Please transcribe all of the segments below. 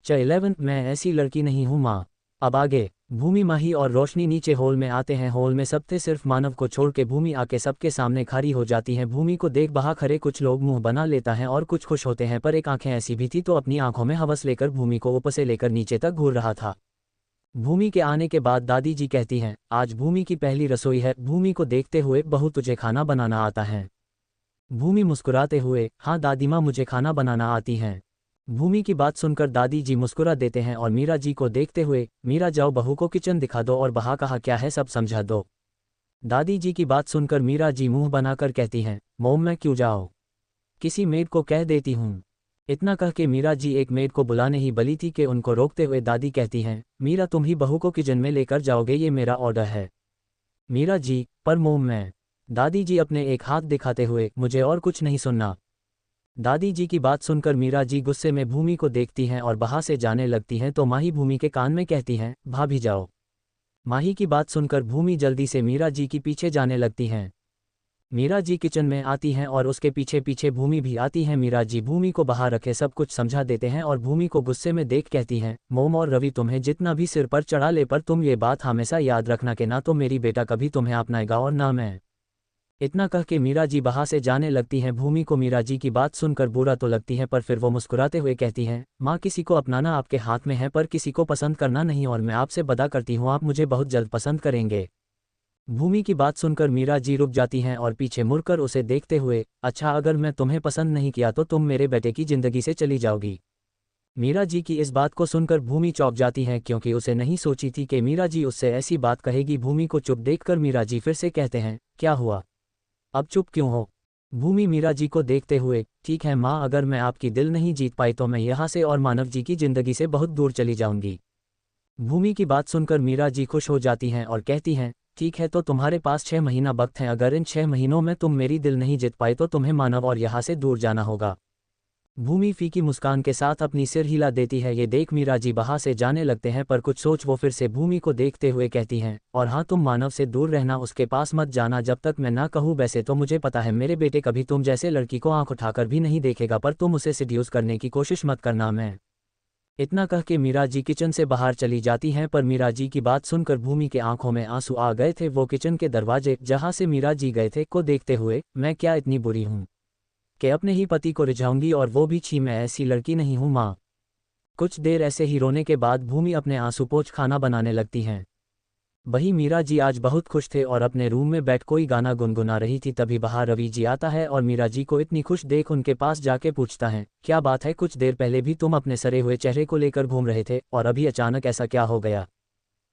11 मैं ऐसी लड़की नहीं हूँ माँ। अब आगे। भूमि, माही और रोशनी नीचे हॉल में आते हैं। हॉल में सबसे सिर्फ मानव को छोड़ के भूमि आके सबके सामने खड़ी हो जाती है। भूमि को देख बाहर खड़े कुछ लोग मुंह बना लेता है और कुछ खुश होते हैं, पर एक आंखें ऐसी भी थी तो अपनी आंखों में हवस लेकर भूमि को ऊपर से लेकर नीचे तक घूर रहा था। भूमि के आने के बाद दादी जी कहती हैं, आज भूमि की पहली रसोई है। भूमि को देखते हुए, बहू तुझे खाना बनाना आता है? भूमि मुस्कुराते हुए, हाँ दादी माँ मुझे खाना बनाना आती है। भूमि की बात सुनकर दादी जी मुस्कुरा देते हैं और मीरा जी को देखते हुए, मीरा जाओ बहू को किचन दिखा दो और बाहर कहा क्या है सब समझा दो। दादी जी की बात सुनकर मीरा जी मुंह बनाकर कहती हैं, मोम मैं क्यों जाओ, किसी मेड को कह देती हूँ। इतना कह के मीरा जी एक मेड को बुलाने ही बली थी कि उनको रोकते हुए दादी कहती हैं, मीरा तुम ही बहू को किचन में लेकर जाओगे, ये मेरा ऑर्डर है। मीरा जी, पर मोम मैं। दादी जी अपने एक हाथ दिखाते हुए, मुझे और कुछ नहीं सुनना। दादी जी की बात सुनकर मीरा जी गुस्से में भूमि को देखती हैं और बाहर से जाने लगती हैं तो माही भूमि के कान में कहती हैं, भाभी जाओ। माही की बात सुनकर भूमि जल्दी से मीरा जी की पीछे जाने लगती हैं। मीरा जी किचन में आती हैं और उसके पीछे पीछे भूमि भी आती है। मीरा जी भूमि को बाहर रखे सब कुछ समझा देते हैं और भूमि को गुस्से में देख कहती हैं, मोम और रवि तुम्हें जितना भी सिर पर चढ़ा ले, पर तुम ये बात हमेशा याद रखना कि ना तो मेरी बेटा कभी तुम्हें अपनाएगा और ना मैं। इतना कह के मीरा जी बाहर से जाने लगती हैं। भूमि को मीरा जी की बात सुनकर बुरा तो लगती है, पर फिर वो मुस्कुराते हुए कहती हैं, माँ किसी को अपनाना आपके हाथ में है पर किसी को पसंद करना नहीं, और मैं आपसे वादा करती हूँ आप मुझे बहुत जल्द पसंद करेंगे। भूमि की बात सुनकर मीरा जी रुक जाती हैं और पीछे मुड़कर उसे देखते हुए, अच्छा अगर मैं तुम्हें पसंद नहीं किया तो तुम मेरे बेटे की जिंदगी से चली जाओगी। मीरा जी की इस बात को सुनकर भूमि चौंक जाती हैं, क्योंकि उसे नहीं सोची थी कि मीरा जी उससे ऐसी बात कहेगी। भूमि को चुप देखकर मीरा जी फिर से कहते हैं, क्या हुआ, अब चुप क्यों हो? भूमि मीरा जी को देखते हुए, ठीक है माँ, अगर मैं आपकी दिल नहीं जीत पाई तो मैं यहाँ से और मानव जी की जिंदगी से बहुत दूर चली जाऊंगी। भूमि की बात सुनकर मीरा जी खुश हो जाती हैं और कहती हैं, ठीक है तो तुम्हारे पास 6 महीना वक्त है, अगर इन 6 महीनों में तुम मेरी दिल नहीं जीत पाए तो तुम्हें मानव और यहाँ से दूर जाना होगा। भूमि फीकी मुस्कान के साथ अपनी सिर हिला देती है। ये देख मीरा जी बाहर से जाने लगते हैं, पर कुछ सोच वो फिर से भूमि को देखते हुए कहती हैं, और हाँ तुम मानव से दूर रहना, उसके पास मत जाना जब तक मैं ना कहूँ। वैसे तो मुझे पता है मेरे बेटे कभी तुम जैसे लड़की को आंख उठाकर भी नहीं देखेगा, पर तुम उसे सिड्यूस करने की कोशिश मत करना। मैं। इतना कह के मीरा जी किचन से बाहर चली जाती हैं, पर मीरा जी की बात सुनकर भूमि के आंखों में आंसू आ गए थे। वो किचन के दरवाजे जहां से मीरा जी गए थे को देखते हुए, मैं क्या इतनी बुरी हूँ कि अपने ही पति को रिझाऊंगी, और वो भी छी, मैं ऐसी लड़की नहीं हूँ माँ। कुछ देर ऐसे ही रोने के बाद भूमि अपने आंसू पोंछ खाना बनाने लगती हैं। वही मीरा जी आज बहुत खुश थे और अपने रूम में बैठ कोई गाना गुनगुना रही थी। तभी बाहर रवि जी आता है और मीरा जी को इतनी खुश देख उनके पास जाके पूछता है, क्या बात है, कुछ देर पहले भी तुम अपने सरे हुए चेहरे को लेकर घूम रहे थे और अभी अचानक ऐसा क्या हो गया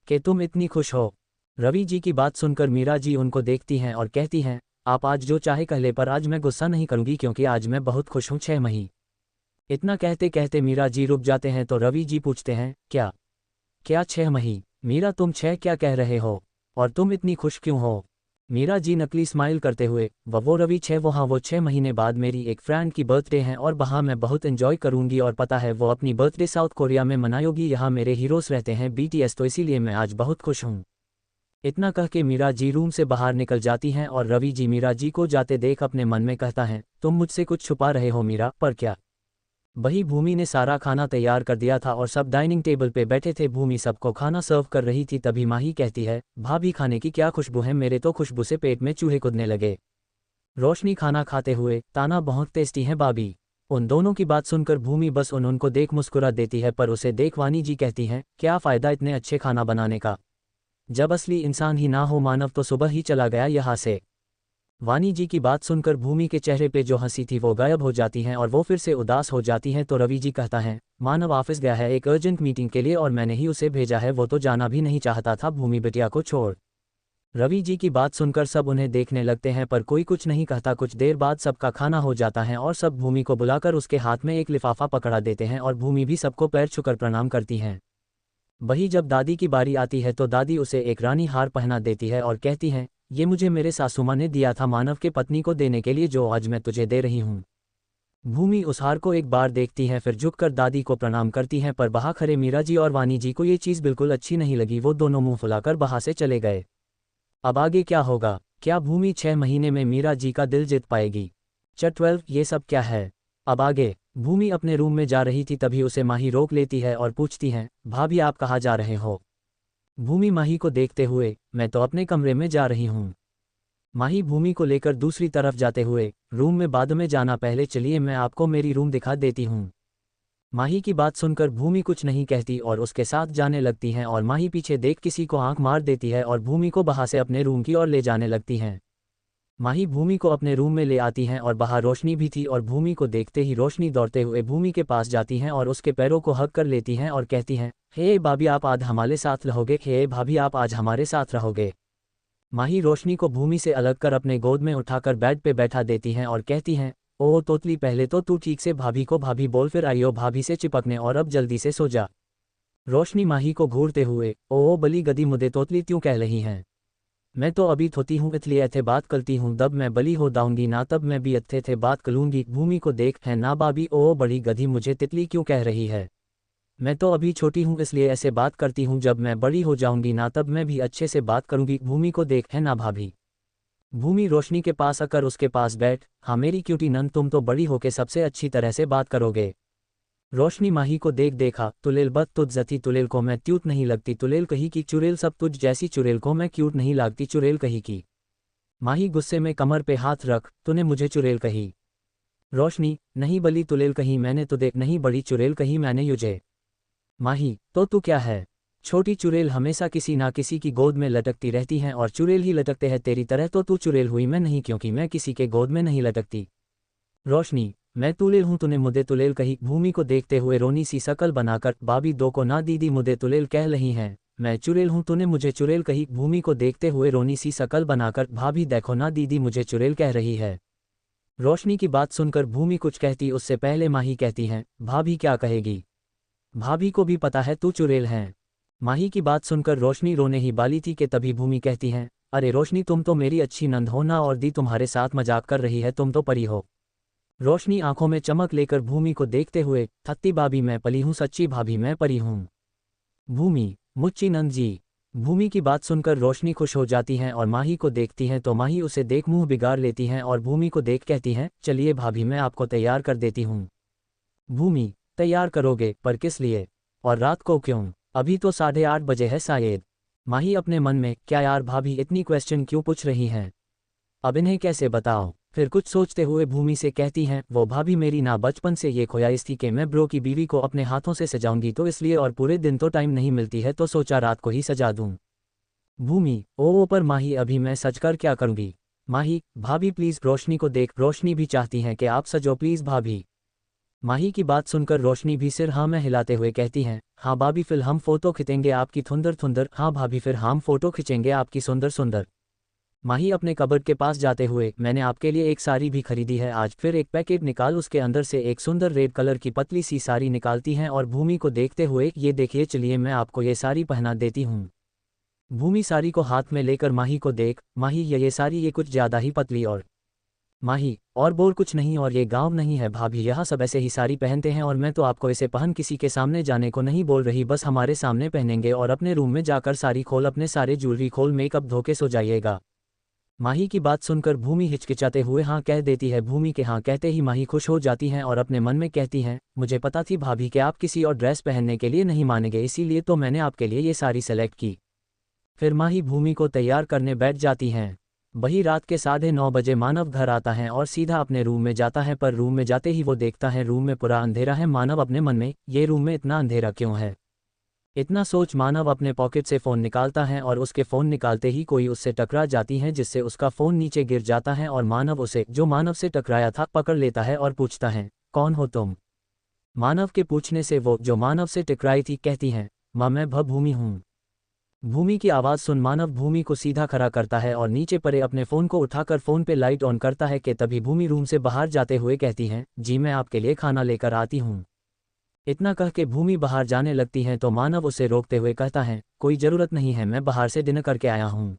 कि तुम इतनी खुश हो? रवि जी की बात सुनकर मीरा जी उनको देखती हैं और कहती हैं, आप आज जो चाहे कह ले, पर आज मैं गुस्सा नहीं करूंगी क्योंकि आज मैं बहुत खुश हूँ 6 महीने। इतना कहते कहते मीरा जी रुक जाते हैं तो रवि जी पूछते हैं, क्या क्या 6 महीने? मीरा तुम 6 क्या कह रहे हो, और तुम इतनी खुश क्यों हो? मीरा जी नकली स्माइल करते हुए, वो रवि 6 वो 6 महीने बाद मेरी एक फ्रेंड की बर्थडे है और वहाँ मैं बहुत एंजॉय करूंगी, और पता है वो अपनी बर्थडे साउथ कोरिया में मनाएगी। यहाँ मेरे हीरोज रहते हैं BTS, तो इसीलिए मैं आज बहुत खुश हूँ। इतना कह के मीरा जी रूम से बाहर निकल जाती हैं और रवि जी मीरा जी को जाते देख अपने मन में कहता है, तुम मुझसे कुछ छुपा रहे हो मीरा, पर क्या? वही भूमि ने सारा खाना तैयार कर दिया था और सब डाइनिंग टेबल पे बैठे थे। भूमि सबको खाना सर्व कर रही थी। तभी माही कहती है, भाभी खाने की क्या खुशबू है, मेरे तो खुशबू से पेट में चूहे कूदने लगे। रोशनी खाना खाते हुए, ताना बहुत टेस्टी है भाभी। उन दोनों की बात सुनकर भूमि बस उनको देख मुस्कुरा देती है, पर उसे देख वानी जी कहती हैं, क्या फ़ायदा इतने अच्छे खाना बनाने का, जब असली इंसान ही ना हो। मानव तो सुबह ही चला गया यहाँ से। वानी जी की बात सुनकर भूमि के चेहरे पे जो हंसी थी वो गायब हो जाती हैं और वो फिर से उदास हो जाती हैं। तो रवि जी कहता है, मानव ऑफिस गया है एक अर्जेंट मीटिंग के लिए और मैंने ही उसे भेजा है, वो तो जाना भी नहीं चाहता था भूमि बिटिया को छोड़। रवि जी की बात सुनकर सब उन्हें देखने लगते हैं, पर कोई कुछ नहीं कहता। कुछ देर बाद सबका खाना हो जाता है और सब भूमि को बुलाकर उसके हाथ में एक लिफाफा पकड़ा देते हैं और भूमि भी सबको पैर छूकर प्रणाम करती हैं। वही जब दादी की बारी आती है तो दादी उसे एक रानी हार पहना देती है और कहती हैं, ये मुझे मेरे सासुमां ने दिया था मानव के पत्नी को देने के लिए, जो आज मैं तुझे दे रही हूँ। भूमि उस हार को एक बार देखती है, फिर झुककर दादी को प्रणाम करती हैं, पर बाहर खड़े मीरा जी और वानी जी को ये चीज़ बिल्कुल अच्छी नहीं लगी। वो दोनों मुंह फुलाकर बाहर से चले गए। अब आगे क्या होगा? क्या भूमि 6 महीने में मीरा जी का दिल जीत पाएगी? चैप्टर 12 ये सब क्या है? अब आगे। भूमि अपने रूम में जा रही थी, तभी उसे माही रोक लेती है और पूछती है, भाभी आप कहाँ जा रहे हो? भूमि माही को देखते हुए, मैं तो अपने कमरे में जा रही हूँ। माही भूमि को लेकर दूसरी तरफ जाते हुए, रूम में बाद में जाना, पहले चलिए मैं आपको मेरी रूम दिखा देती हूँ। माही की बात सुनकर भूमि कुछ नहीं कहती और उसके साथ जाने लगती हैं और माही पीछे देख किसी को आंख मार देती है और भूमि को बाहर से अपने रूम की ओर ले जाने लगती हैं। माही भूमि को अपने रूम में ले आती हैं और बाहर रोशनी भी थी और भूमि को देखते ही रोशनी दौड़ते हुए भूमि के पास जाती हैं और उसके पैरों को हग कर लेती हैं और कहती हैं, हे भाभी आप आज हमारे साथ रहोगे, हे भाभी आप आज हमारे साथ रहोगे। माही रोशनी को भूमि से अलग कर अपने गोद में उठाकर बेड पे बैठा देती हैं और कहती हैं, ओह तोतली पहले तो तू ठीक से भाभी को भाभी बोल, फिर आइयो भाभी से चिपकने, और अब जल्दी से सो जा। रोशनी माही को घूरते हुए, ओह बली गधी मुझे तोतली क्यों कह रही हैं? मैं तो अभी थोती हूँ इसलिए ऐसे बात करती हूँ, जब मैं बली हो दाऊंगी ना तब मैं भी अच्छे थे बात करूंगी। भूमि को देख है ना भाभी, ओह बड़ी गधी मुझे तितली क्यों कह रही है? मैं तो अभी छोटी हूँ इसलिए ऐसे बात करती हूँ, जब मैं बड़ी हो जाऊंगी ना तब मैं भी अच्छे से बात करूंगी। भूमि को देख है ना भाभी। भूमि रोशनी के पास आकर उसके पास बैठ, हाँ मेरी क्यूटी नंद तुम तो बड़ी होके सबसे अच्छी तरह से बात करोगे। रोशनी माही को देखा, तुलेल बद तुझ जती तुलेल को मैं क्यूट नहीं लगती, तुलेल कही की चुड़ैल सब तुझ जैसी चुड़ैल को मैं क्यूट नहीं लगती, चुड़ैल कही की। माही गुस्से में कमर पे हाथ रख, तूने मुझे चुड़ैल कही? रोशनी, नहीं बली तुलेल कही मैंने तो, देख नहीं बड़ी चुड़ैल कही मैंने युझे। माही, तो तू क्या है? छोटी चुड़ैल हमेशा किसी ना किसी की गोद में लटकती रहती हैं और चुड़ैल ही लटकते हैं तेरी तरह, तो तू चुड़ैल हुई, मैं नहीं, क्योंकि मैं किसी के गोद में नहीं लटकती। रोशनी, मैं तुलेल हूँ तूने मुझे तुलेल कही। भूमि को देखते हुए रोनी सी शकल बनाकर, भाभी दो को ना दीदी मुझे तुलेल कह रही हैं, मैं चुड़ैल हूँ तूने मुझे चुड़ैल कही। भूमि को देखते हुए रोनी सी शकल बनाकर, भाभी देखो ना दीदी मुझे चुड़ैल कह रही है। रोशनी की बात सुनकर भूमि कुछ कहती उससे पहले माही कहती हैं, भाभी क्या कहेगी? भाभी को भी पता है तू चुड़ैल है। माही की बात सुनकर रोशनी रोने ही वाली थी कि तभी भूमि कहती हैं, अरे रोशनी तुम तो मेरी अच्छी नंद हो ना, और दी तुम्हारे साथ मजाक कर रही है, तुम तो परी हो। रोशनी आंखों में चमक लेकर भूमि को देखते हुए, थत्ती भाभी मैं पली हूँ, सच्ची भाभी मैं परी हूँ। भूमि, मुच्ची नंद जी। भूमि की बात सुनकर रोशनी खुश हो जाती हैं और माही को देखती हैं तो माही उसे देख मुंह बिगाड़ लेती हैं और भूमि को देख कहती हैं, चलिए भाभी मैं आपको तैयार कर देती हूँ। भूमि, तैयार करोगे, पर किस लिए? और रात को क्यों? अभी तो 8:30 बजे है शायद। माही अपने मन में, क्या यार भाभी इतनी क्वेश्चन क्यों पूछ रही हैं? अब इन्हें कैसे बताओ? फिर कुछ सोचते हुए भूमि से कहती हैं, वो भाभी मेरी ना बचपन से ये ख्वाहिश थी कि मैं ब्रो की बीवी को अपने हाथों से सजाऊंगी, तो इसलिए, और पूरे दिन तो टाइम नहीं मिलती है तो सोचा रात को ही सजा दूं। भूमि, ओ पर माही अभी मैं सज कर क्या करूंगी? माही, भाभी प्लीज। रोशनी को देख रोशनी भी चाहती हैं कि आप सजो प्लीज भाभी। माही की बात सुनकर रोशनी भी सिर हाँ में हिलाते हुए कहती हैं, हाँ भाभी फिर हम फोटो खिंचेंगे आपकी थुंदर थुंदर, हाँ भाभी फिर हम फोटो खिंचेंगे आपकी सुंदर सुंदर। माही अपने कबर्ड के पास जाते हुए, मैंने आपके लिए एक साड़ी भी खरीदी है आज, फिर एक पैकेट निकाल उसके अंदर से एक सुंदर रेड कलर की पतली सी साड़ी निकालती हैं और भूमि को देखते हुए, ये देखिए चलिए मैं आपको ये साड़ी पहना देती हूँ। भूमि साड़ी को हाथ में लेकर माही को देख, माही ये साड़ी ये कुछ ज़्यादा ही पतली, और माही, और बोल कुछ नहीं, और ये गाँव नहीं है भाभी, यहाँ सब ऐसे ही साड़ी पहनते हैं, और मैं तो आपको इसे पहन किसी के सामने जाने को नहीं बोल रही, बस हमारे सामने पहनेंगे और अपने रूम में जाकर साड़ी खोल, अपने सारे ज्वेलरी खोल, मेकअप धो के सो जाइएगा। माही की बात सुनकर भूमि हिचकिचाते हुए हाँ कह देती है। भूमि के हाँ कहते ही माही खुश हो जाती हैं और अपने मन में कहती हैं, मुझे पता थी भाभी कि आप किसी और ड्रेस पहनने के लिए नहीं मानेंगे, इसीलिए तो मैंने आपके लिए ये साड़ी सेलेक्ट की। फिर माही भूमि को तैयार करने बैठ जाती हैं। वही रात के 9:30 बजे मानव घर आता है और सीधा अपने रूम में जाता है, पर रूम में जाते ही वो देखता है रूम में पूरा अंधेरा है। मानव अपने मन में, ये रूम में इतना अंधेरा क्यों है? इतना सोच मानव अपने पॉकेट से फ़ोन निकालता है और उसके फ़ोन निकालते ही कोई उससे टकरा जाती है, जिससे उसका फ़ोन नीचे गिर जाता है और मानव उसे, जो मानव से टकराया था, पकड़ लेता है और पूछता है, कौन हो तुम? मानव के पूछने से वो, जो मानव से टकराई थी, कहती हैं, माँ मैं भूमि हूँ। भूमि की आवाज़ सुन मानव भूमि को सीधा खड़ा करता है और नीचे पड़े अपने फ़ोन को उठाकर फ़ोन पे लाइट ऑन करता है कि तभी भूमि रूम से बाहर जाते हुए कहती हैं, जी मैं आपके लिए खाना लेकर आती हूँ। इतना कह के भूमि बाहर जाने लगती हैं तो मानव उसे रोकते हुए कहता है, कोई ज़रूरत नहीं है, मैं बाहर से डिनर करके आया हूँ।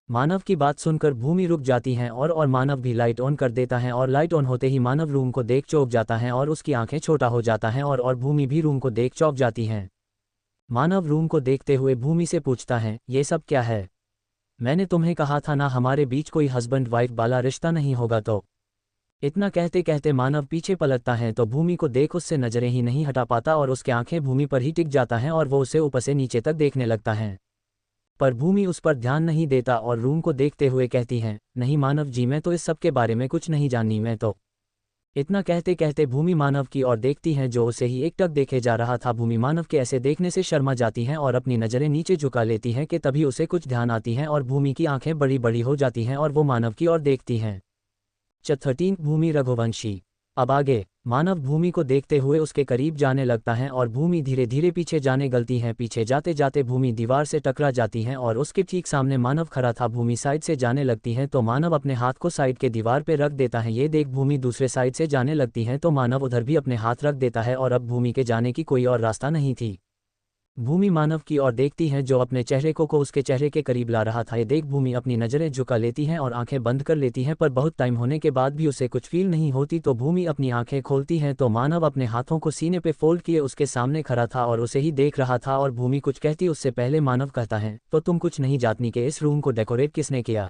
मानव की बात सुनकर भूमि रुक जाती हैं और मानव भी लाइट ऑन कर देता है और लाइट ऑन होते ही मानव रूम को देख चौंक जाता है और उसकी आंखें छोटा हो जाता है और भूमि भी रूम को देख चौंक जाती हैं। मानव रूम को देखते हुए भूमि से पूछता है, ये सब क्या है? मैंने तुम्हें कहा था ना हमारे बीच कोई हस्बैंड वाइफ वाला रिश्ता नहीं होगा तो। इतना कहते कहते मानव पीछे पलटता है तो भूमि को देख उससे नजरें ही नहीं हटा पाता और उसकी आंखें भूमि पर ही टिक जाता है और वो उसे ऊपर से नीचे तक देखने लगता है। पर भूमि उस पर ध्यान नहीं देता और रूम को देखते हुए कहती है, नहीं मानव जी, मैं तो इस सब के बारे में कुछ नहीं जाननी, मैं तो। इतना कहते कहते भूमि मानव की ओर देखती है जो उसे ही एकटक देखे जा रहा था। भूमि मानव के ऐसे देखने से शर्मा जाती है और अपनी नज़रें नीचे झुका लेती है कि तभी उसे कुछ ध्यान आती है और भूमि की आंखें बड़ी बड़ी हो जाती हैं और वो मानव की ओर देखती हैं। 13 भूमि रघुवंशी। अब आगे मानव भूमि को देखते हुए उसके करीब जाने लगता है और भूमि धीरे धीरे पीछे जाने लगती है। पीछे जाते जाते भूमि दीवार से टकरा जाती है और उसके ठीक सामने मानव खड़ा था। भूमि साइड से जाने लगती है तो मानव अपने हाथ को साइड के दीवार पे रख देता है। ये देख भूमि दूसरे साइड से जाने लगती है तो मानव उधर भी अपने हाथ रख देता है और अब भूमि के जाने की कोई और रास्ता नहीं थी। भूमि मानव की ओर देखती है जो अपने चेहरे को उसके चेहरे के करीब ला रहा था। ये देख भूमि अपनी नज़रें झुका लेती है और आंखें बंद कर लेती है, पर बहुत टाइम होने के बाद भी उसे कुछ फील नहीं होती। तो भूमि अपनी आंखें खोलती है तो मानव अपने हाथों को सीने पे फोल्ड किए उसके सामने खड़ा था और उसे ही देख रहा था। और भूमि कुछ कहती उससे पहले मानव कहता है, तो तुम कुछ नहीं जानती कि इस रूम को डेकोरेट किसने किया।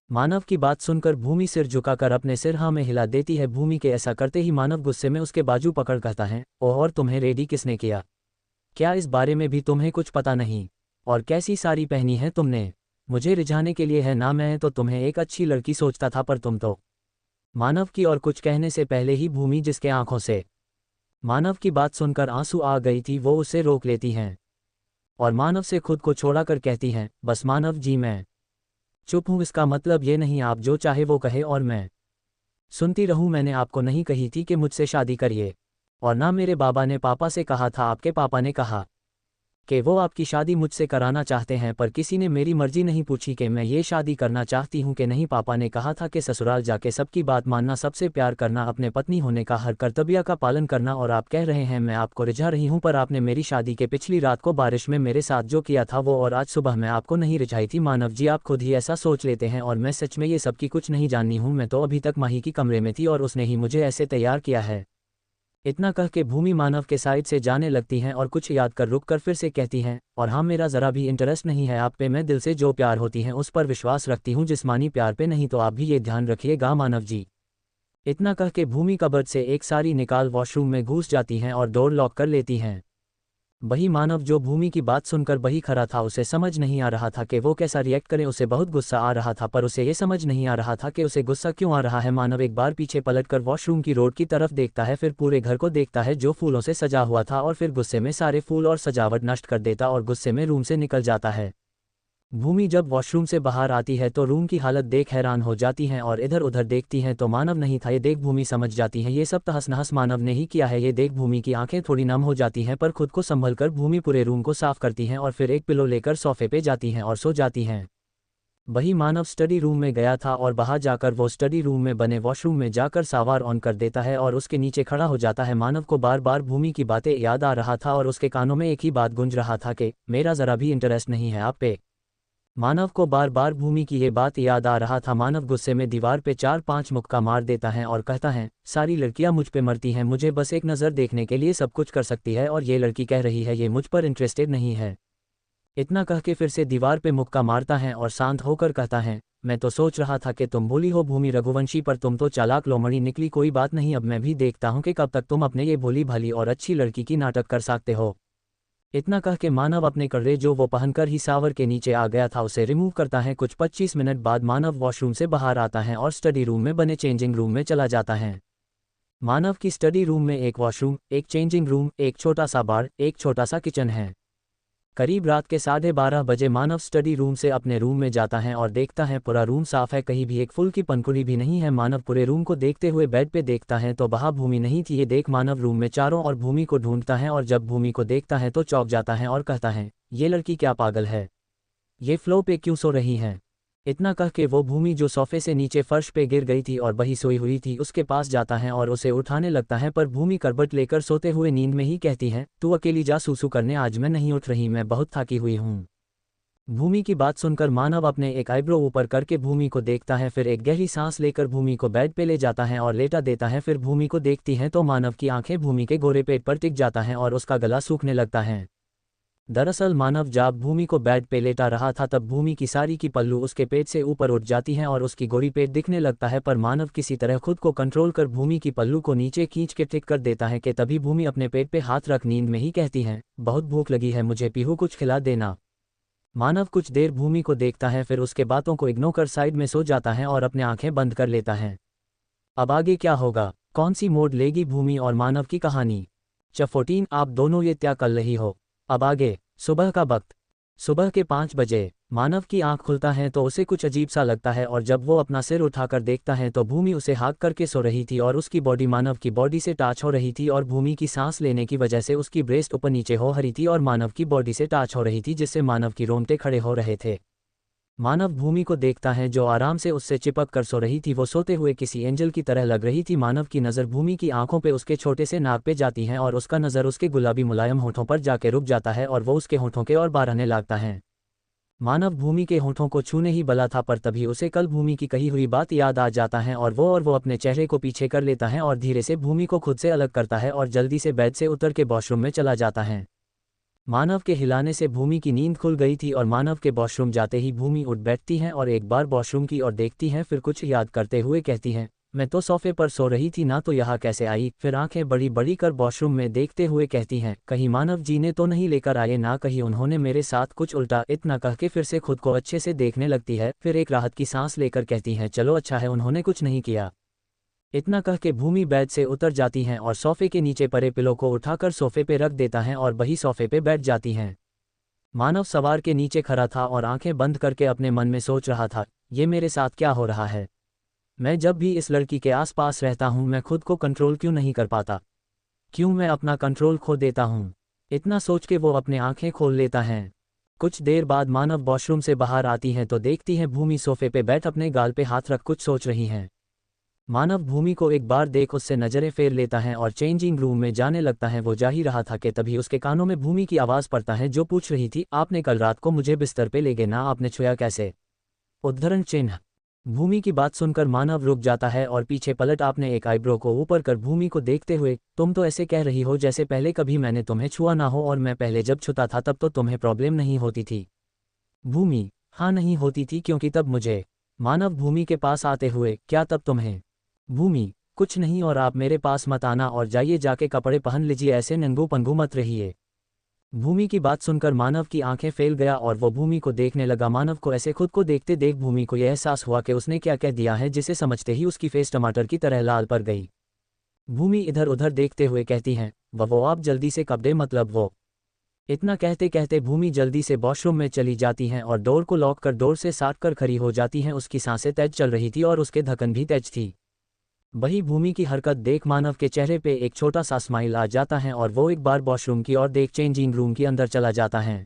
मानव की बात सुनकर भूमि सिर झुकाकर अपने सिर हाँ में हिला देती है। भूमि के ऐसा करते ही मानव गुस्से में उसके बाजू पकड़ कहता है, ओह, और तुम्हें रेडी किसने किया? क्या इस बारे में भी तुम्हें कुछ पता नहीं? और कैसी साड़ी पहनी है तुमने? मुझे रिझाने के लिए है ना? मैं तो तुम्हें एक अच्छी लड़की सोचता था, पर तुम तो। मानव की और कुछ कहने से पहले ही भूमि जिसके आंखों से मानव की बात सुनकर आंसू आ गई थी, वो उसे रोक लेती हैं और मानव से खुद को छोड़ाकर कहती हैं, बस मानव जी, मैं चुप हूँ। इसका मतलब ये नहीं आप जो चाहे वो कहे और मैं सुनती रहूँ। मैंने आपको नहीं कही थी कि मुझसे शादी करिए, और ना मेरे बाबा ने पापा से कहा था। आपके पापा ने कहा कि वो आपकी शादी मुझसे कराना चाहते हैं, पर किसी ने मेरी मर्जी नहीं पूछी कि मैं ये शादी करना चाहती हूँ कि नहीं। पापा ने कहा था कि ससुराल जाके सबकी बात मानना, सबसे प्यार करना, अपने पत्नी होने का हर कर्तव्य का पालन करना। और आप कह रहे हैं मैं आपको रिझा रही हूँ, पर आपने मेरी शादी के पिछली रात को बारिश में मेरे साथ जो किया था वो, और आज सुबह मैं आपको नहीं रिझाई थी। मानव जी, आप खुद ही ऐसा सोच लेते हैं और मैं सच में ये सबकी कुछ नहीं जाननी हूँ। मैं तो अभी तक माही की कमरे में थी और उसने ही मुझे ऐसे तैयार किया है। इतना कह के भूमि मानव के साइड से जाने लगती हैं और कुछ याद कर रुक कर फिर से कहती हैं, और हाँ, मेरा ज़रा भी इंटरेस्ट नहीं है आप पे। मैं दिल से जो प्यार होती हैं उस पर विश्वास रखती हूँ, जिस्मानी प्यार पे नहीं। तो आप भी ये ध्यान रखिएगा मानव जी। इतना कह के भूमि कबर्ड से एक साड़ी निकाल वॉशरूम में घुस जाती हैं और डोर लॉक कर लेती हैं। वही मानव जो भूमि की बात सुनकर वही खड़ा था, उसे समझ नहीं आ रहा था कि वो कैसा रिएक्ट करे। उसे बहुत गुस्सा आ रहा था, पर उसे ये समझ नहीं आ रहा था कि उसे गुस्सा क्यों आ रहा है। मानव एक बार पीछे पलटकर वॉशरूम की रोड की तरफ देखता है, फिर पूरे घर को देखता है जो फूलों से सजा हुआ था, और फिर गुस्से में सारे फूल और सजावट नष्ट कर देता और गुस्से में रूम से निकल जाता है। भूमि जब वॉशरूम से बाहर आती है तो रूम की हालत देख हैरान हो जाती हैं और इधर उधर देखती हैं तो मानव नहीं था। ये देख भूमि समझ जाती है ये सब तहस नहस मानव ने ही किया है। ये देख भूमि की आंखें थोड़ी नम हो जाती हैं, पर खुद को संभल कर भूमि पूरे रूम को साफ करती हैं और फिर एक पिलो लेकर सोफे पे जाती हैं और सो जाती हैं। वही मानव स्टडी रूम में गया था और बाहर जाकर वो स्टडी रूम में बने वॉशरूम में जाकर सावर ऑन कर देता है और उसके नीचे खड़ा हो जाता है। मानव को बार बार भूमि की बातें याद आ रहा था और उसके कानों में एक ही बात गूंज रहा था कि मेरा ज़रा भी इंटरेस्ट नहीं है आप पे। मानव को बार बार भूमि की ये बात याद आ रहा था। मानव गुस्से में दीवार पे 4-5 मुक्का मार देता है और कहता है, सारी लड़कियां मुझ पे मरती हैं, मुझे बस एक नज़र देखने के लिए सब कुछ कर सकती है, और ये लड़की कह रही है ये मुझ पर इंटरेस्टेड नहीं है। इतना कह के फिर से दीवार पे मुक्का मारता है और शांत होकर कहता है, मैं तो सोच रहा था कि तुम भोली हो भूमि रघुवंशी, पर तुम तो चालाक लोमड़ी निकली। कोई बात नहीं, अब मैं भी देखता हूँ कि कब तक तुम अपने ये भोली भाली और अच्छी लड़की की नाटक कर सकते हो। इतना कह के मानव अपने कपड़े जो वो पहनकर ही सावर के नीचे आ गया था उसे रिमूव करता है। कुछ 25 मिनट बाद मानव वॉशरूम से बाहर आता है और स्टडी रूम में बने चेंजिंग रूम में चला जाता है। मानव की स्टडी रूम में एक वॉशरूम, एक चेंजिंग रूम, एक छोटा सा बार, एक छोटा सा किचन है। करीब रात के 12:30 बजे मानव स्टडी रूम से अपने रूम में जाता है और देखता है पूरा रूम साफ है, कहीं भी एक फूल की पंखुड़ी भी नहीं है। मानव पूरे रूम को देखते हुए बेड पे देखता है तो वहाँ भूमि नहीं थी। ये देख मानव रूम में चारों और भूमि को ढूंढता है और जब भूमि को देखता है तो चौंक जाता है और कहता है, ये लड़की क्या पागल है, ये फ्लो पे क्यों सो रही है। इतना कह के वो भूमि जो सोफे से नीचे फर्श पे गिर गई थी और वही सोई हुई थी उसके पास जाता है और उसे उठाने लगता है, पर भूमि करबट लेकर सोते हुए नींद में ही कहती है, तू अकेली जा सूसू करने, आज मैं नहीं उठ रही, मैं बहुत थकी हुई हूँ। भूमि की बात सुनकर मानव अपने एक आईब्रो ऊपर करके भूमि को देखता है, फिर एक गहरी सांस लेकर भूमि को बेड पे ले जाता है और लेटा देता है। फिर भूमि को देखती हैं तो मानव की आंखें भूमि के गोरे पेट पर टिक जाता है और उसका गला सूखने लगता है। दरअसल मानव जब भूमि को बेड पे लेटा रहा था तब भूमि की सारी की पल्लू उसके पेट से ऊपर उठ जाती हैं और उसकी गोरी पेट दिखने लगता है, पर मानव किसी तरह खुद को कंट्रोल कर भूमि की पल्लू को नीचे खींच के टिक कर देता है कि तभी भूमि अपने पेट पे हाथ रख नींद में ही कहती है, बहुत भूख लगी है, मुझे पीहू कुछ खिला देना। मानव कुछ देर भूमि को देखता है, फिर उसके बातों को इग्नोर कर साइड में सो जाता है और अपने आंखें बंद कर लेता है। अब आगे क्या होगा, कौन सी मोड़ लेगी भूमि और मानव की कहानी? चैप्टर 14 आप दोनों ये क्या कर रही हो? अब आगे। सुबह का वक्त। सुबह के 5 बजे मानव की आंख खुलता है तो उसे कुछ अजीब सा लगता है और जब वो अपना सिर उठाकर देखता है तो भूमि उसे हाँक करके सो रही थी और उसकी बॉडी मानव की बॉडी से टच हो रही थी और भूमि की सांस लेने की वजह से उसकी ब्रेस्ट ऊपर नीचे हो रही थी और मानव की बॉडी से टच हो रही थी, जिससे मानव की रोंगटे खड़े हो रहे थे। मानव भूमि को देखता है जो आराम से उससे चिपक कर सो रही थी। वो सोते हुए किसी एंजल की तरह लग रही थी। मानव की नज़र भूमि की आंखों पे उसके छोटे से नाक पे जाती है और उसका नज़र उसके गुलाबी मुलायम होठों पर जाके रुक जाता है और वो उसके होठों के और बारहने लगता है। मानव भूमि के होठों को छूने ही बला था, पर तभी उसे कल भूमि की कही हुई बात याद आ जाता है और वो अपने चेहरे को पीछे कर लेता है और धीरे से भूमि को खुद से अलग करता है और जल्दी से बेड से उतर के वॉशरूम में चला जाता है। मानव के हिलाने से भूमि की नींद खुल गई थी और मानव के वॉशरूम जाते ही भूमि उठ बैठती है और एक बार वॉशरूम की ओर देखती है, फिर कुछ याद करते हुए कहती है, मैं तो सोफे पर सो रही थी ना, तो यहाँ कैसे आई? फिर आंखें बड़ी बड़ी कर वॉशरूम में देखते हुए कहती हैं, कहीं मानव जी ने तो नहीं लेकर आए ना, कहीं उन्होंने मेरे साथ कुछ उल्टा। इतना कह के फिर से खुद को अच्छे से देखने लगती है, फिर एक राहत की सांस लेकर कहती हैं, चलो अच्छा है उन्होंने कुछ नहीं किया। इतना कह के भूमि बेड से उतर जाती हैं और सोफे के नीचे पड़े पिलो को उठाकर सोफे पे रख देता है और वही सोफे पे बैठ जाती हैं। मानव सवार के नीचे खड़ा था और आंखें बंद करके अपने मन में सोच रहा था, ये मेरे साथ क्या हो रहा है? मैं जब भी इस लड़की के आसपास रहता हूँ मैं खुद को कंट्रोल क्यों नहीं कर पाता? क्यों मैं अपना कंट्रोल खो देता हूँ? इतना सोच के वो अपने आंखें खोल लेता है। कुछ देर बाद मानव वॉशरूम से बाहर आती हैं तो देखती है भूमि सोफे पे बैठ अपने गाल पे हाथ रख कुछ सोच रही हैं। मानव भूमि को एक बार देख उससे नजरें फेर लेता है और चेंजिंग रूम में जाने लगता है। वो जा ही रहा था कि तभी उसके कानों में भूमि की आवाज़ पड़ता है जो पूछ रही थी, आपने कल रात को मुझे बिस्तर पे ले गए ना, आपने छुआ कैसे? उद्धरण चिन्ह। भूमि की बात सुनकर मानव रुक जाता है और पीछे पलट आपने एक आईब्रो को ऊपर कर भूमि को देखते हुए, तुम तो ऐसे कह रही हो जैसे पहले कभी मैंने तुम्हें छुआ ना हो, और मैं पहले जब छूता था तब तो तुम्हें प्रॉब्लम नहीं होती थी। भूमि, हाँ नहीं होती थी, क्योंकि तब मुझे। मानव भूमि के पास आते हुए, क्या तब तुम्हें? भूमि, कुछ नहीं, और आप मेरे पास मत आना और जाइए जाके कपड़े पहन लीजिए, ऐसे नंगू पंगू मत रहिए। भूमि की बात सुनकर मानव की आंखें फैल गया और वो भूमि को देखने लगा। मानव को ऐसे खुद को देखते देख भूमि को यह एहसास हुआ कि उसने क्या कह दिया है, जिसे समझते ही उसकी फेस टमाटर की तरह लाल पड़ गई। भूमि इधर उधर देखते हुए कहती हैं, वो आप जल्दी से कपड़े मतलब वो। इतना कहते कहते भूमि जल्दी से वॉशरूम में चली जाती हैं और डोर को लॉक कर डोर से साट कर खड़ी हो जाती हैं। उसकी सांसें तेज चल रही थी और उसके धड़कन भी तेज थी। वही भूमि की हरकत देख मानव के चेहरे पे एक छोटा सा स्माइल आ जाता है और वो एक बार वॉशरूम की ओर देख चेंजिंग रूम के अंदर चला जाता है।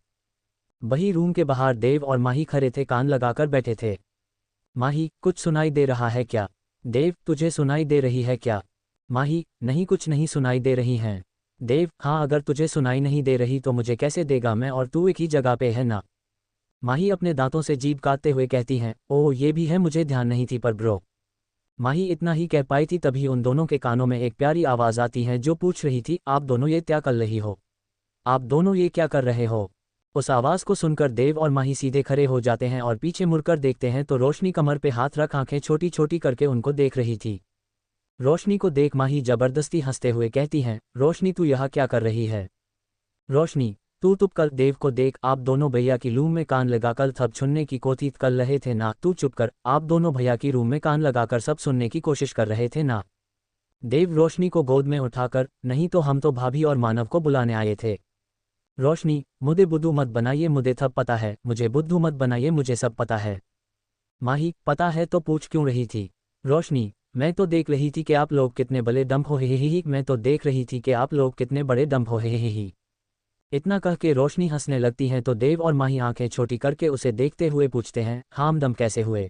वही रूम के बाहर देव और माही खड़े थे, कान लगाकर बैठे थे। माही, कुछ सुनाई दे रहा है क्या? देव, तुझे सुनाई दे रही है क्या? माही, नहीं कुछ नहीं सुनाई दे रही हैं। देव, हाँ अगर तुझे सुनाई नहीं दे रही तो मुझे कैसे देगा, मैं और तू एक ही जगह पे है ना। माही अपने दांतों से जीभ काटते हुए कहती हैं, ओह ये भी है, मुझे ध्यान नहीं थी पर ब्रो। माही इतना ही कह पाई थी तभी उन दोनों के कानों में एक प्यारी आवाज़ आती है जो पूछ रही थी, आप दोनों ये क्या कर रही हो? आप दोनों ये क्या कर रहे हो? उस आवाज़ को सुनकर देव और माही सीधे खड़े हो जाते हैं और पीछे मुड़कर देखते हैं तो रोशनी कमर पे हाथ रख आंखें छोटी छोटी करके उनको देख रही थी। रोशनी को देख माही जबरदस्ती हंसते हुए कहती हैं, रोशनी तू यहाँ क्या कर रही है? रोशनी, तू कल देव को देख, आप दोनों भैया की रूम में कान लगाकर थप सुनने की कोशिश कर रहे थे ना। तू चुप कर, आप दोनों भैया की रूम में कान लगाकर सब सुनने की कोशिश कर रहे थे ना। देव रोशनी को गोद में उठाकर, नहीं तो हम तो भाभी और मानव को बुलाने आए थे। रोशनी, मुझे बुद्धू मत बनाइए, मुझे सब पता है, मुझे बुद्धू मत बनाइए, मुझे सब पता है। माही, पता है तो पूछ क्यों रही थी? रोशनी, मैं तो देख रही थी कि आप लोग कितने बड़े डंप हो ही, मैं तो देख रही थी कि आप लोग कितने बड़े डंप हो ही। इतना कह के रोशनी हंसने लगती है तो देव और माही आंखें छोटी करके उसे देखते हुए पूछते हैं, हम दम कैसे हुए?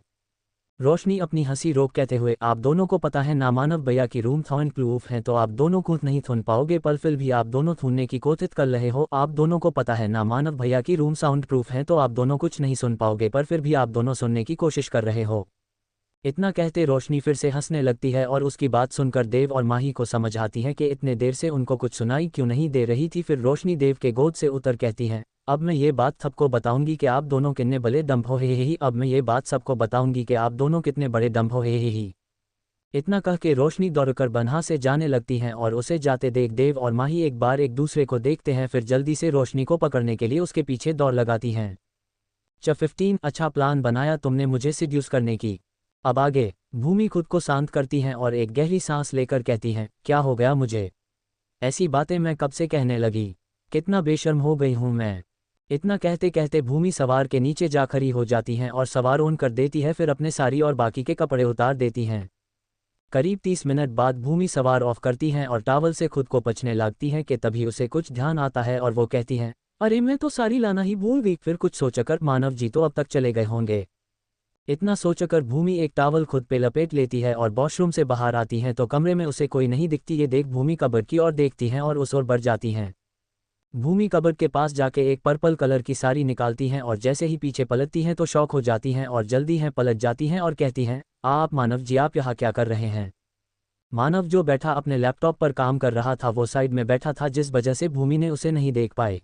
रोशनी अपनी हंसी रोक कहते हुए, आप दोनों को पता है ना मानव भैया की रूम साउंड प्रूफ है, तो आप दोनों कूद नहीं थून पाओगे, पर फिर भी आप दोनों थूनने की कोशिश कर रहे हो। आप दोनों को पता है ना मानव भैया की रूम साउंड प्रूफ है, तो आप दोनों कुछ नहीं सुन पाओगे, पर फिर भी आप दोनों सुनने की कोशिश कर रहे हो। इतना कहते रोशनी फिर से हंसने लगती है और उसकी बात सुनकर देव और माही को समझ आती है कि इतने देर से उनको कुछ सुनाई क्यों नहीं दे रही थी। फिर रोशनी देव के गोद से उतर कहती है, अब मैं ये बात सबको बताऊंगी कि आप दोनों कितने बड़े डंप हो ही। अब मैं ये बात सबको बताऊंगी कि आप दोनों कितने बड़े डंप हो ही। इतना कह के रोशनी दौड़कर वहां से जाने लगती हैं और उसे जाते देख देव और माही एक बार एक दूसरे को देखते हैं, फिर जल्दी से रोशनी को पकड़ने के लिए उसके पीछे दौड़ लगाती हैं। 15 अच्छा प्लान बनाया तुमने मुझे सिड्यूस करने की। अब आगे भूमि खुद को शांत करती हैं और एक गहरी सांस लेकर कहती हैं, क्या हो गया मुझे? ऐसी बातें मैं कब से कहने लगी? कितना बेशर्म हो गई हूं मैं। इतना कहते कहते भूमि सवार के नीचे जा खड़ी हो जाती हैं और सवार ऑन कर देती है, फिर अपने साड़ी और बाकी के कपड़े उतार देती हैं। करीब 30 मिनट बाद भूमि सवार ऑफ करती हैं और टावल से खुद को पोंछने लगती हैं कि तभी उसे कुछ ध्यान आता है और वो कहती हैं, अरे मैं तो साड़ी लाना ही भूल गई। फिर कुछ सोचकर मानव जी तो अब तक चले गए होंगे। इतना सोचकर भूमि एक टावल खुद पे लपेट लेती है और वॉशरूम से बाहर आती हैं तो कमरे में उसे कोई नहीं दिखती। ये देख भूमि कबर्ड की ओर देखती हैं और उस ओर बढ़ जाती हैं। भूमि कबर्ड के पास जाके एक पर्पल कलर की साड़ी निकालती हैं और जैसे ही पीछे पलटती हैं तो शॉक हो जाती हैं और जल्दी हैं पलट जाती हैं और कहती हैं, आप मानव जी आप यहाँ क्या कर रहे हैं? मानव जो बैठा अपने लैपटॉप पर काम कर रहा था वो साइड में बैठा था, जिस वजह से भूमि ने उसे नहीं देख पाए।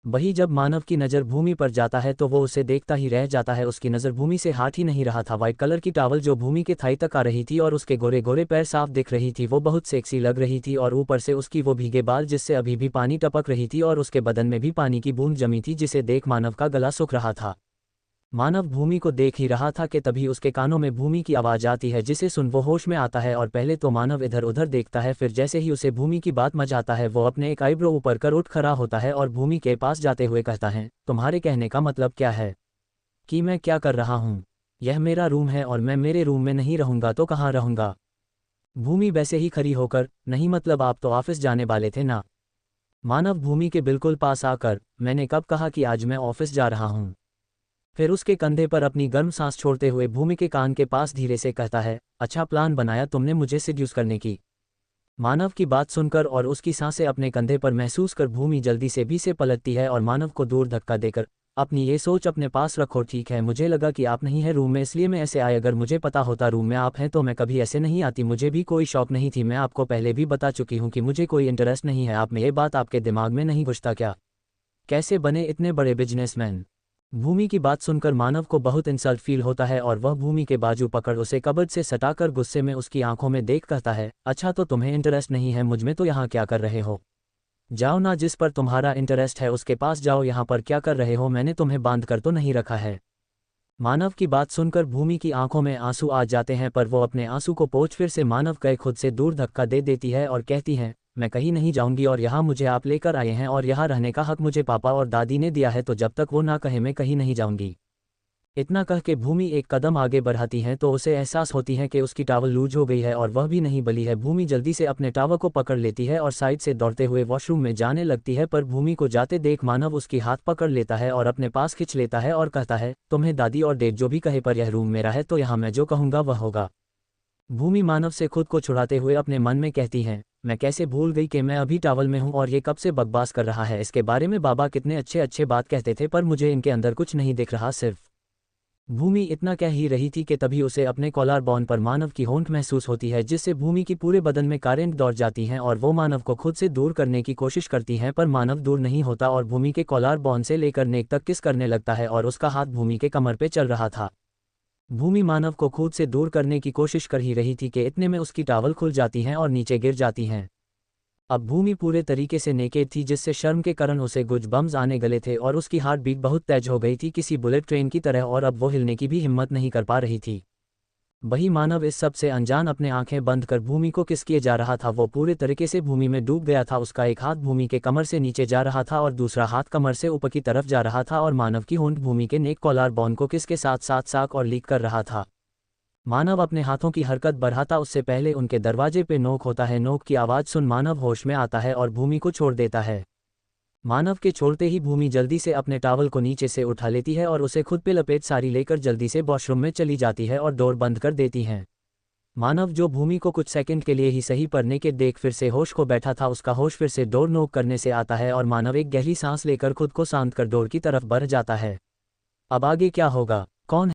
वही जब मानव की नज़र भूमि पर जाता है तो वो उसे देखता ही रह जाता है। उसकी नज़र भूमि से हट ही नहीं रहा था। वाइट कलर की टॉवल जो भूमि के थाई तक आ रही थी और उसके गोरे गोरे पैर साफ दिख रही थी, वो बहुत सेक्सी लग रही थी। और ऊपर से उसकी वो भीगे बाल जिससे अभी भी पानी टपक रही थी और उसके बदन में भी पानी की बूंद जमी थी, जिसे देख मानव का गला सूख रहा था। मानव भूमि को देख ही रहा था कि तभी उसके कानों में भूमि की आवाज़ आती है, जिसे सुन वो होश में आता है। और पहले तो मानव इधर उधर देखता है, फिर जैसे ही उसे भूमि की बात मच आता है वो अपने एक आईब्रो ऊपर कर उठ खड़ा होता है और भूमि के पास जाते हुए कहता है, तुम्हारे कहने का मतलब क्या है? कि मैं क्या कर रहा हूँ? यह मेरा रूम है और मैं मेरे रूम में नहीं रहूँगा तो कहाँ रहूँगा? भूमि वैसे ही खड़ी होकर, नहीं मतलब आप तो ऑफिस जाने वाले थे ना? मानव भूमि के बिल्कुल पास आकर, मैंने कब कहा कि आज मैं ऑफिस जा रहा हूँ? फिर उसके कंधे पर अपनी गर्म सांस छोड़ते हुए भूमि के कान के पास धीरे से कहता है, अच्छा प्लान बनाया तुमने मुझे सिड्यूस करने की। मानव की बात सुनकर और उसकी सांसें अपने कंधे पर महसूस कर भूमि जल्दी से भी से पलटती है और मानव को दूर धक्का देकर, अपनी ये सोच अपने पास रखो, ठीक है मुझे लगा कि आप नहीं हैं रूम में इसलिए मैं ऐसे आए, अगर मुझे पता होता रूम में आप हैं तो मैं कभी ऐसे नहीं आती। मुझे भी कोई शौक नहीं थी, मैं आपको पहले भी बता चुकी हूँ कि मुझे कोई इंटरेस्ट नहीं है आप में। ये बात आपके दिमाग में नहीं घुसता क्या? कैसे बने इतने बड़े बिजनेसमैन? भूमि की बात सुनकर मानव को बहुत इंसल्ट फील होता है और वह भूमि के बाजू पकड़ उसे कबर्ड से सटाकर गुस्से में उसकी आंखों में देख कहता है, अच्छा तो तुम्हें इंटरेस्ट नहीं है मुझ में तो यहाँ क्या कर रहे हो? जाओ ना, जिस पर तुम्हारा इंटरेस्ट है उसके पास जाओ, यहाँ पर क्या कर रहे हो? मैंने तुम्हें बांध कर तो नहीं रखा है। मानव की बात सुनकर भूमि की आंखों में आंसू आ जाते हैं, पर वो अपने आंसू को पोंछ फिर से मानव के खुद से दूर धक्का दे देती है और कहती है, मैं कहीं नहीं जाऊंगी और यहाँ मुझे आप लेकर आए हैं और यहाँ रहने का हक मुझे पापा और दादी ने दिया है, तो जब तक वो ना कहे मैं कहीं नहीं जाऊंगी। इतना कह के भूमि एक कदम आगे बढ़ाती हैं तो उसे एहसास होती है कि उसकी टॉवल लूज हो गई है और वह भी नहीं बली है। भूमि जल्दी से अपने टॉवल को पकड़ लेती है और साइड से दौड़ते हुए वॉशरूम में जाने लगती है, पर भूमि को जाते देख मानव उसकी हाथ पकड़ लेता है और अपने पास खींच लेता है और कहता है, तुम्हें दादी और डेड जो भी कहे पर यह रूम मेरा है तो यहाँ मैं जो कहूँगा वह होगा। भूमि मानव से खुद को छुड़ाते हुए अपने मन में कहती है, मैं कैसे भूल गई कि मैं अभी टॉवल में हूँ और ये कब से बकवास कर रहा है। इसके बारे में बाबा कितने अच्छे अच्छे बात कहते थे पर मुझे इनके अंदर कुछ नहीं दिख रहा। सिर्फ भूमि इतना कह ही रही थी कि तभी उसे अपने कॉलर बोन पर मानव की होंठ महसूस होती है, जिससे भूमि की पूरे बदन में करंट दौड़ जाती हैं और वो मानव को खुद से दूर करने की कोशिश करती हैं, पर मानव दूर नहीं होता और भूमि के कॉलर बोन से लेकर नेक तक किस करने लगता है और उसका हाथ भूमि के कमर पे चल रहा था। भूमि मानव को खुद से दूर करने की कोशिश कर ही रही थी कि इतने में उसकी टॉवल खुल जाती हैं और नीचे गिर जाती हैं। अब भूमि पूरे तरीके से नेकेड थी, जिससे शर्म के कारण उसे कुछ बम्स आने गले थे और उसकी हार्ट बीट बहुत तेज हो गई थी किसी बुलेट ट्रेन की तरह, और अब वो हिलने की भी हिम्मत नहीं कर पा रही थी। वही मानव इस सब से अनजान अपने आंखें बंद कर भूमि को किस किए जा रहा था। वो पूरे तरीके से भूमि में डूब गया था। उसका एक हाथ भूमि के कमर से नीचे जा रहा था और दूसरा हाथ कमर से ऊपर की तरफ जा रहा था और मानव की होंठ भूमि के नेक कॉलर बोन को किस के साथ साथ साक और लीक कर रहा था। मानव अपने हाथों की हरकत बढ़ाता उससे पहले उनके दरवाजे पे नोक होता है। नोक की आवाज़ सुन मानव होश में आता है और भूमि को छोड़ देता है। मानव के छोड़ते ही भूमि जल्दी से अपने टॉवल को नीचे से उठा लेती है और उसे खुद पे लपेट सारी लेकर जल्दी से वॉशरूम में चली जाती है और डोर बंद कर देती है। मानव जो भूमि को कुछ सेकंड के लिए ही सही पड़ने के देख फिर से होश को बैठा था, उसका होश फिर से डोर नोक करने से आता है और मानव एक गहरी सांस लेकर खुद को शांत कर डोर की तरफ बढ़ जाता है। अब आगे क्या होगा, कौन